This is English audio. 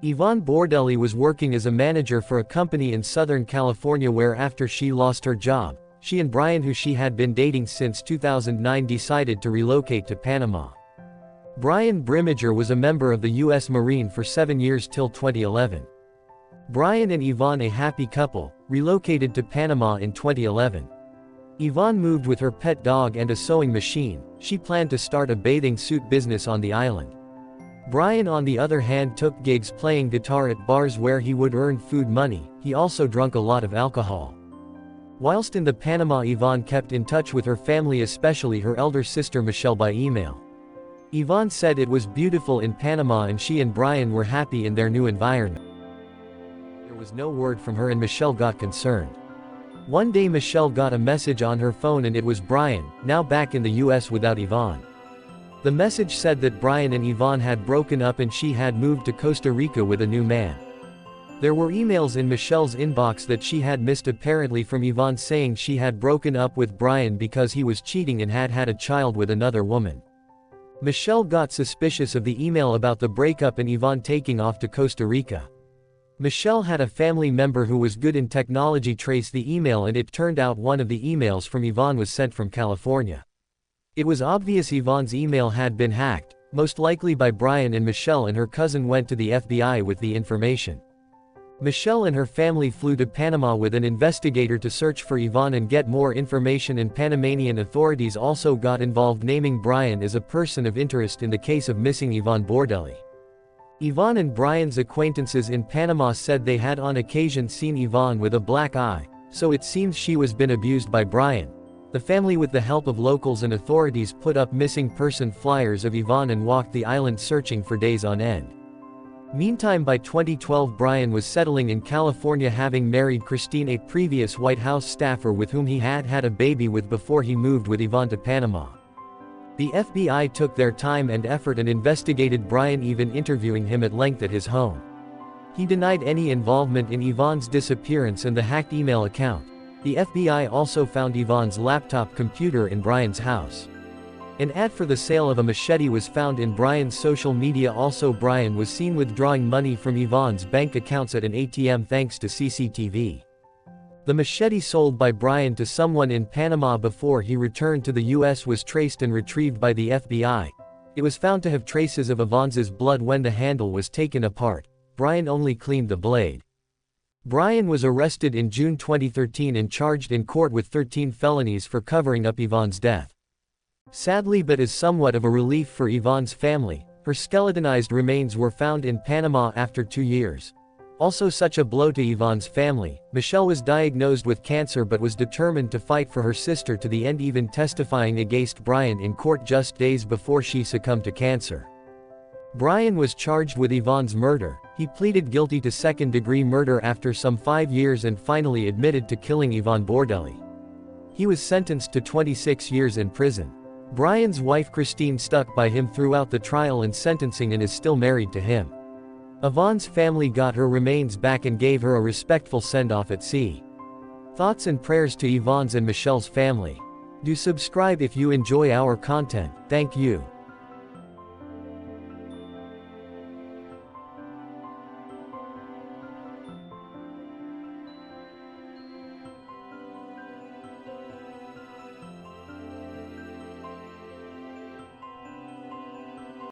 Yvonne Bordelli was working as a manager for a company in Southern California where after she lost her job, she and Brian, who she had been dating since 2009, decided to relocate to Panama. Brian Brimmager was a member of the U.S. Marine for 7 years till 2011. Brian and Yvonne, a happy couple, relocated to Panama in 2011. Yvonne moved with her pet dog and a sewing machine. She planned to start a bathing suit business on the island. Brian, on the other hand, took gigs playing guitar at bars where he would earn food money. He also drank a lot of alcohol. Whilst in the Panama, Yvonne kept in touch with her family, especially her elder sister Michelle, by email. Yvonne said it was beautiful in Panama and she and Brian were happy in their new environment. There was no word from her and Michelle got concerned. One day Michelle got a message on her phone and it was Brian, now back in the US without Yvonne. The message said that Brian and Yvonne had broken up and she had moved to Costa Rica with a new man. There were emails in Michelle's inbox that she had missed, apparently from Yvonne, saying she had broken up with Brian because he was cheating and had had a child with another woman. Michelle got suspicious of the email about the breakup and Yvonne taking off to Costa Rica. Michelle had a family member who was good in technology trace the email, and it turned out one of the emails from Yvonne was sent from California. It was obvious Yvonne's email had been hacked, most likely by Brian, and Michelle and her cousin went to the FBI with the information. Michelle and her family flew to Panama with an investigator to search for Yvonne and get more information, and Panamanian authorities also got involved, naming Brian as a person of interest in the case of missing Yvonne Bordelli. Yvonne and Brian's acquaintances in Panama said they had on occasion seen Yvonne with a black eye, so it seems she was been abused by Brian. The family, with the help of locals and authorities, put up missing person flyers of Yvonne and walked the island searching for days on end. Meantime, by 2012, Brian was settling in California, having married Christine, a previous White House staffer with whom he had had a baby with before he moved with Yvonne to Panama. The FBI took their time and effort and investigated Brian, even interviewing him at length at his home. He denied any involvement in Yvonne's disappearance and the hacked email account. The FBI also found Yvonne's laptop computer in Brian's house. An ad for the sale of a machete was found in Brian's social media. Also, Brian was seen withdrawing money from Yvonne's bank accounts at an ATM thanks to CCTV. The machete sold by Brian to someone in Panama before he returned to the US was traced and retrieved by the FBI. It was found to have traces of Yvonne's blood when the handle was taken apart. Brian only cleaned the blade. Brian was arrested in June 2013 and charged in court with 13 felonies for covering up Yvonne's death. Sadly, but as somewhat of a relief for Yvonne's family, her skeletonized remains were found in Panama after 2 years. Also such a blow to Yvonne's family. Michelle was diagnosed with cancer but was determined to fight for her sister to the end, even testifying against Brian in court just days before she succumbed to cancer. Brian was charged with Yvonne's murder. He pleaded guilty to second-degree murder after some 5 years and finally admitted to killing Yvonne Bordelli. He was sentenced to 26 years in prison. Brian's wife Christine stuck by him throughout the trial and sentencing and is still married to him. Yvonne's family got her remains back and gave her a respectful send-off at sea. Thoughts and prayers to Yvonne's and Michelle's family. Do subscribe if you enjoy our content. Thank you.